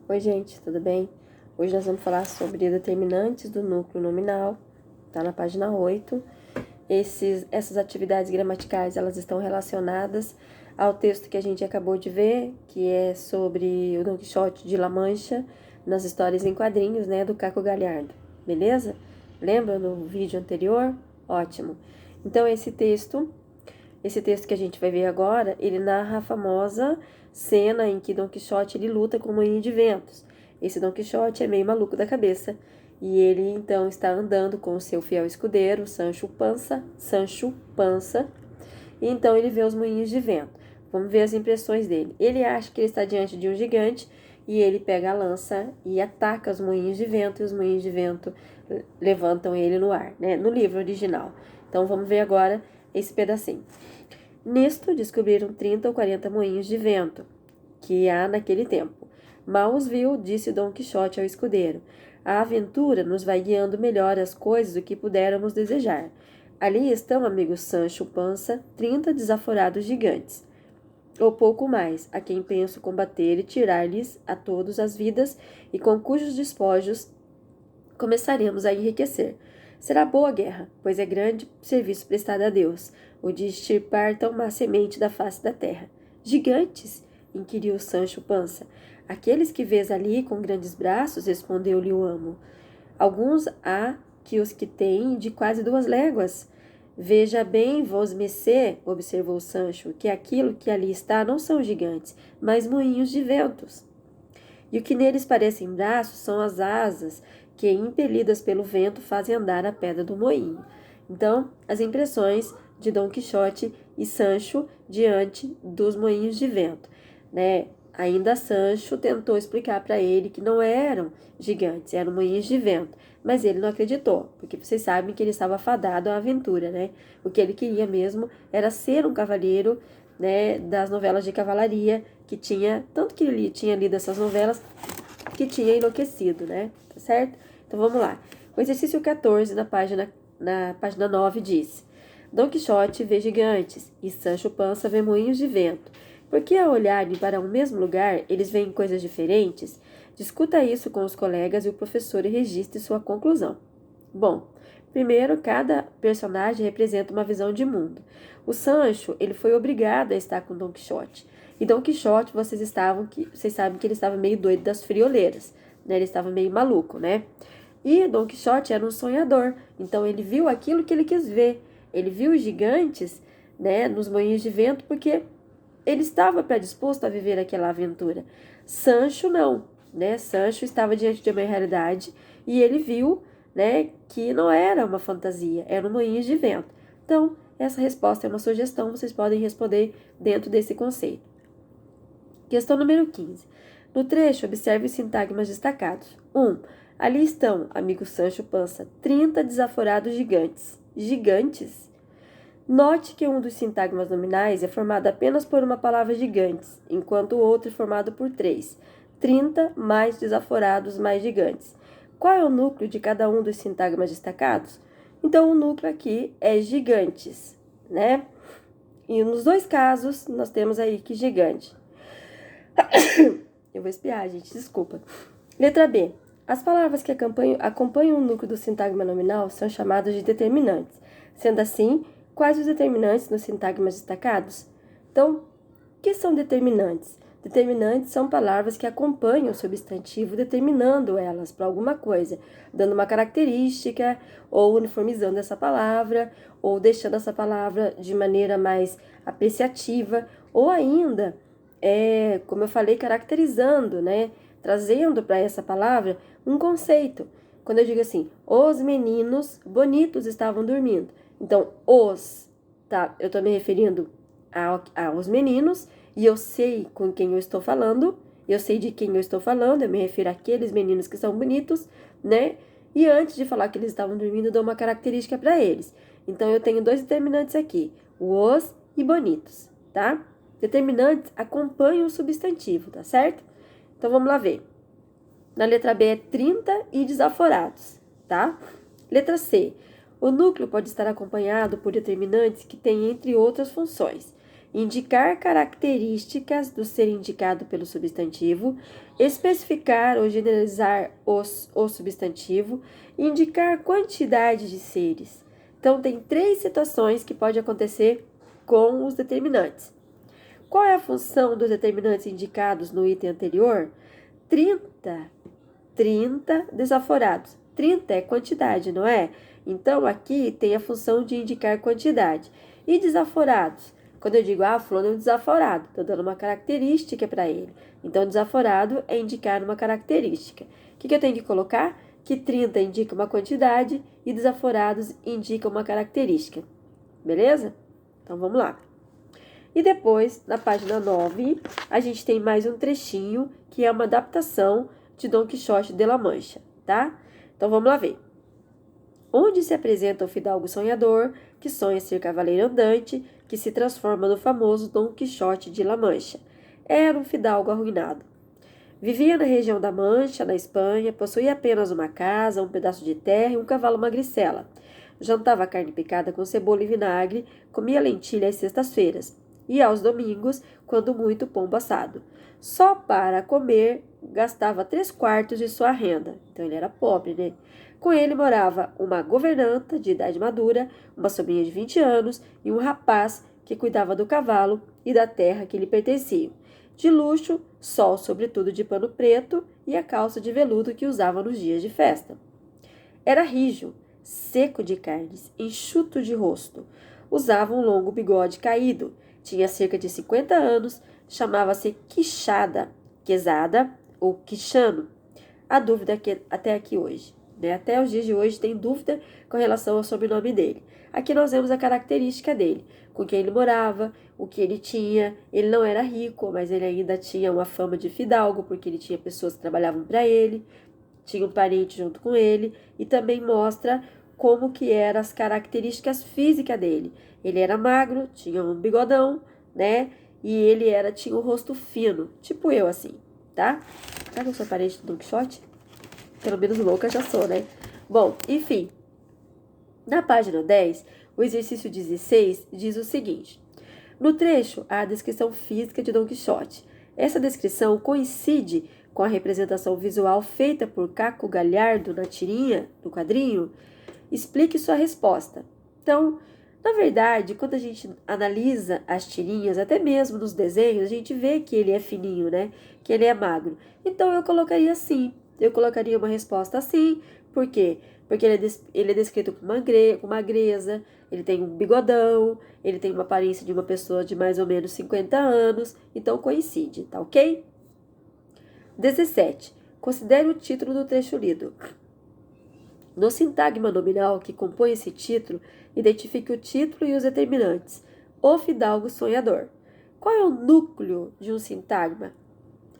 Oi, gente, tudo bem? Hoje nós vamos falar sobre determinantes do núcleo nominal, tá na página 8. Essas atividades gramaticais, elas estão relacionadas ao texto que a gente acabou de ver, que é sobre o Don Quixote de La Mancha, nas histórias em quadrinhos, né, do Caco Galhardo, beleza? Lembra do vídeo anterior? Ótimo. Então, esse texto que a gente vai ver agora, ele narra a famosa cena em que Don Quixote ele luta com o moinho de ventos. Esse Don Quixote é meio maluco da cabeça e ele então está andando com o seu fiel escudeiro, Sancho Pança, e então ele vê os moinhos de vento. Vamos ver as impressões dele. Ele acha que ele está diante de um gigante e ele pega a lança e ataca os moinhos de vento, e os moinhos de vento levantam ele no ar, né? No livro original. Então vamos ver agora esse pedacinho. Nisto, descobriram 30 ou 40 moinhos de vento que há naquele tempo. Mal os viu, disse Dom Quixote ao escudeiro. A aventura nos vai guiando melhor as coisas do que pudéramos desejar. Ali estão, amigo Sancho Pança, 30 desaforados gigantes, ou pouco mais, a quem penso combater e tirar-lhes a todos as vidas, e com cujos despojos começaremos a enriquecer. Será boa a guerra, pois é grande serviço prestado a Deus, o de extirpar tão má semente da face da terra. Gigantes? Inquiriu Sancho Pança. Aqueles que vês ali com grandes braços, respondeu-lhe o amo. Alguns há que os que têm de quase 2 léguas. Veja bem, vosmecê, observou Sancho, que aquilo que ali está não são gigantes, mas moinhos de ventos. E o que neles parecem braços são as asas que, impelidas pelo vento, fazem andar a pedra do moinho. Então, as impressões de Dom Quixote e Sancho diante dos moinhos de vento, né? Ainda Sancho tentou explicar para ele que não eram gigantes, eram moinhos de vento, mas ele não acreditou, porque vocês sabem que ele estava fadado à aventura, né? O que ele queria mesmo era ser um cavaleiro, né, das novelas de cavalaria, que tinha, tanto que ele tinha lido essas novelas, que tinha enlouquecido, né? Tá certo? Então vamos lá. O exercício 14, na página 9, diz: Dom Quixote vê gigantes e Sancho Pança vê moinhos de vento. Porque ao olharem para um mesmo lugar, eles veem coisas diferentes? Discuta isso com os colegas e o professor e registre sua conclusão. Bom, primeiro, cada personagem representa uma visão de mundo. O Sancho, ele foi obrigado a estar com Dom Quixote. E Dom Quixote, vocês sabem que ele estava meio doido das frioleiras, né? Ele estava meio maluco, né? E Dom Quixote era um sonhador, então ele viu aquilo que ele quis ver. Ele viu os gigantes, né, nos moinhos de vento, porque ele estava predisposto a viver aquela aventura. Sancho não, né? Sancho estava diante de uma realidade e ele viu, né, que não era uma fantasia, era um moinho de vento. Então, essa resposta é uma sugestão, vocês podem responder dentro desse conceito. Questão número 15. No trecho, observe os sintagmas destacados. 1. Ali estão, amigo Sancho Pança, 30 desaforados gigantes. Gigantes? Note que um dos sintagmas nominais é formado apenas por uma palavra gigantes, enquanto o outro é formado por 3. 30 mais desaforados mais gigantes. Qual é o núcleo de cada um dos sintagmas destacados? Então, o núcleo aqui é gigantes, né? E nos dois casos, nós temos aí que gigante. Eu vou espiar, gente, desculpa. Letra B. As palavras que acompanham o núcleo do sintagma nominal são chamadas de determinantes. Sendo assim, quais os determinantes nos sintagmas destacados? Então, o que são determinantes? Determinantes são palavras que acompanham o substantivo, determinando elas para alguma coisa, dando uma característica, ou uniformizando essa palavra, ou deixando essa palavra de maneira mais apreciativa, ou ainda, como eu falei, caracterizando, né? Trazendo para essa palavra um conceito. Quando eu digo assim, os meninos bonitos estavam dormindo. Então, tá? Eu estou me referindo aos meninos e eu sei com quem eu estou falando, eu sei de quem eu estou falando, eu me refiro àqueles meninos que são bonitos, né? E antes de falar que eles estavam dormindo, eu dou uma característica para eles. Então, eu tenho 2 determinantes aqui, os e bonitos, tá? Determinantes acompanham o substantivo, tá certo? Então, vamos lá ver. Na letra B é 30 e desaforados, tá? Letra C. O núcleo pode estar acompanhado por determinantes que têm, entre outras funções. indicar características do ser indicado pelo substantivo, especificar ou generalizar o substantivo, indicar quantidade de seres. Então, tem 3 situações que pode acontecer com os determinantes. Qual é a função dos determinantes indicados no item anterior? 30 desaforados. 30 é quantidade, não é? Então, aqui tem a função de indicar quantidade. E desaforados? Quando eu digo, fulano é um desaforado, estou dando uma característica para ele. Então, desaforado é indicar uma característica. O que eu tenho que colocar? Que 30 indica uma quantidade e desaforados indicam uma característica. Beleza? Então, vamos lá. E depois, na página 9, a gente tem mais um trechinho, que é uma adaptação de Dom Quixote de La Mancha, tá? Então, vamos lá ver. Onde se apresenta o fidalgo sonhador, que sonha ser cavaleiro andante, que se transforma no famoso Dom Quixote de La Mancha. Era um fidalgo arruinado. Vivia na região da Mancha, na Espanha, possuía apenas uma casa, um pedaço de terra e um cavalo magricela. Jantava carne picada com cebola e vinagre, comia lentilha às sextas-feiras e aos domingos, quando muito, pombo assado. Só para comer, gastava 3/4 de sua renda. Então, ele era pobre, né? Com ele morava uma governanta de idade madura, uma sobrinha de 20 anos e um rapaz que cuidava do cavalo e da terra que lhe pertenciam. De luxo, só o sobretudo de pano preto e a calça de veludo que usava nos dias de festa. Era rijo, seco de carnes, enxuto de rosto. Usava um longo bigode caído. Tinha cerca de 50 anos, chamava-se Quixada, Quezada ou Quixano. Há dúvida até aqui hoje. Até os dias de hoje tem dúvida com relação ao sobrenome dele. Aqui nós vemos a característica dele, com quem ele morava, o que ele tinha. Ele não era rico, mas ele ainda tinha uma fama de fidalgo, porque ele tinha pessoas que trabalhavam para ele, tinha um parente junto com ele, e também mostra como que eram as características físicas dele. Ele era magro, tinha um bigodão, né? E ele tinha um rosto fino, tipo eu assim, tá? Será que eu sou parente do Don Quixote? Pelo menos louca já sou, né? Bom, enfim. Na página 10, o exercício 16 diz o seguinte. No trecho, há a descrição física de Don Quixote. Essa descrição coincide com a representação visual feita por Caco Galhardo na tirinha, no quadrinho. Explique sua resposta. Então, na verdade, quando a gente analisa as tirinhas, até mesmo nos desenhos, a gente vê que ele é fininho, né? Que ele é magro. Então, eu colocaria assim. Eu colocaria uma resposta assim. Por quê? Porque ele é descrito com magreza, ele tem um bigodão, ele tem uma aparência de uma pessoa de mais ou menos 50 anos. Então, coincide, tá ok? 17. Considere o título do trecho lido. No sintagma nominal que compõe esse título, identifique o título e os determinantes. O fidalgo sonhador. Qual é o núcleo de um sintagma?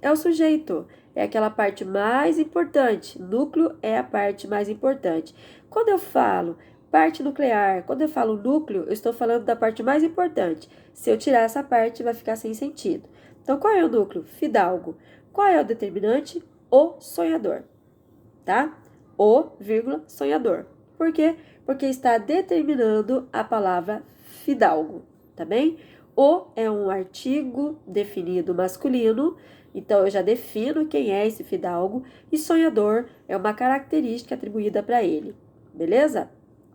É o sujeito, é aquela parte mais importante. Núcleo é a parte mais importante. Quando eu falo parte nuclear, quando eu falo núcleo, eu estou falando da parte mais importante. Se eu tirar essa parte, vai ficar sem sentido. Então, qual é o núcleo? Fidalgo. Qual é o determinante? O sonhador. Tá? O, sonhador. Por quê? Porque está determinando a palavra fidalgo, tá bem? O é um artigo definido masculino, então eu já defino quem é esse fidalgo, e sonhador é uma característica atribuída para ele, beleza?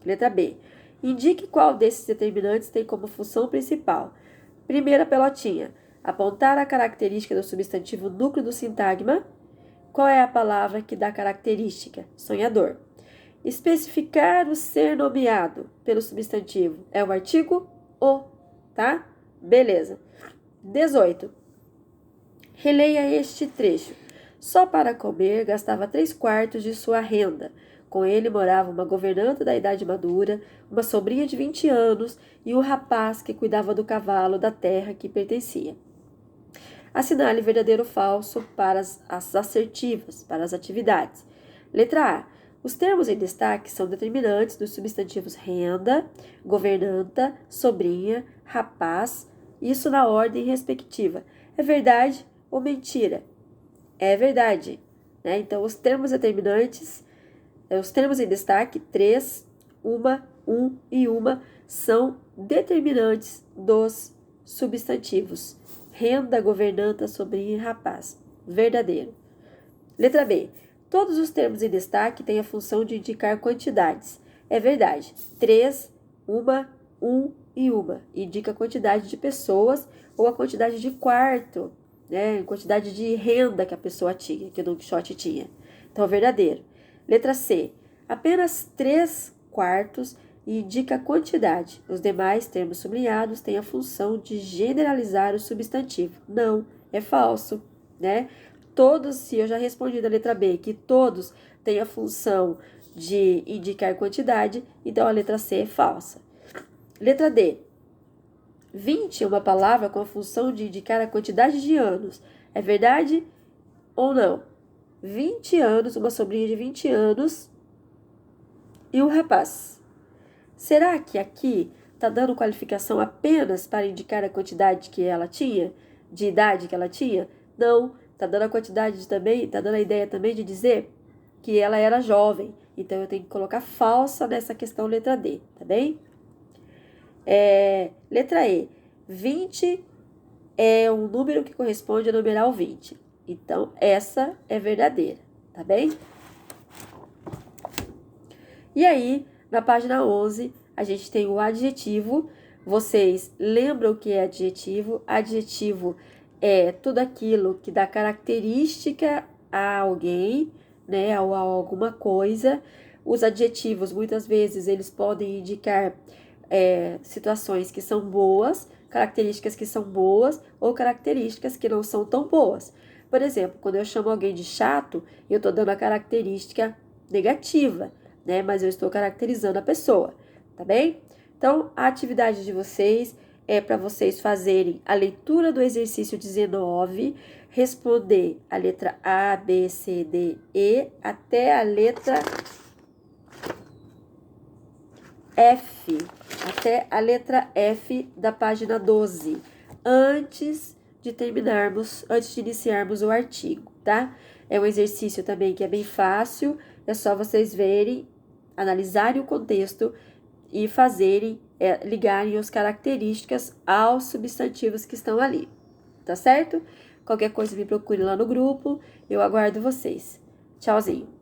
Letra B. Indique qual desses determinantes tem como função principal. Primeira pelotinha. Apontar a característica do substantivo núcleo do sintagma. Qual é a palavra que dá característica? Sonhador. Especificar o ser nomeado pelo substantivo. É o artigo o, tá? Beleza. 18. Releia este trecho. Só para comer gastava 3/4 de sua renda. Com ele morava uma governanta da idade madura, uma sobrinha de 20 anos e um rapaz que cuidava do cavalo da terra que pertencia. Assinale verdadeiro ou falso para as assertivas, para as atividades. Letra A. Os termos em destaque são determinantes dos substantivos renda, governanta, sobrinha, rapaz, isso na ordem respectiva. É verdade ou mentira? É verdade. Né? Então, os termos determinantes, os termos em destaque, 3, uma, um e uma, são determinantes dos substantivos. Renda, governanta, sobrinho e rapaz. Verdadeiro. Letra B. Todos os termos em destaque têm a função de indicar quantidades. É verdade. 3, uma, e uma. Indica a quantidade de pessoas ou a quantidade de quarto, né? Quantidade de renda que a pessoa tinha, que o Don Quixote tinha. Então, é verdadeiro. Letra C. Apenas 3 quartos indica a quantidade. Os demais termos sublinhados têm a função de generalizar o substantivo. Não, é falso, né? Todos, se eu já respondi da letra B, que todos têm a função de indicar quantidade, então a letra C é falsa. Letra D. 20 é uma palavra com a função de indicar a quantidade de anos. É verdade ou não? 20 anos, uma sobrinha de 20 anos e um rapaz. Será que aqui está dando qualificação apenas para indicar a quantidade que ela tinha, de idade que ela tinha? Não, está dando a quantidade também, está dando a ideia também de dizer que ela era jovem. Então, eu tenho que colocar falsa nessa questão letra D, tá bem? Letra E. 20 é um número que corresponde ao numeral 20. Então, essa é verdadeira, tá bem? E aí, na página 11, a gente tem o adjetivo. Vocês lembram o que é adjetivo? Adjetivo é tudo aquilo que dá característica a alguém, né, ou a alguma coisa. Os adjetivos, muitas vezes, eles podem indicar situações que são boas, características que são boas ou características que não são tão boas. Por exemplo, quando eu chamo alguém de chato, eu estou dando a característica negativa, né? Mas eu estou caracterizando a pessoa, tá bem? Então, a atividade de vocês é para vocês fazerem a leitura do exercício 19, responder a letra A, B, C, D, E, até a letra F, até a letra F da página 12, antes de iniciarmos o artigo, tá? É um exercício também que é bem fácil, é só vocês verem, analisarem o contexto e fazerem, ligarem as características aos substantivos que estão ali, tá certo? Qualquer coisa me procure lá no grupo, eu aguardo vocês. Tchauzinho!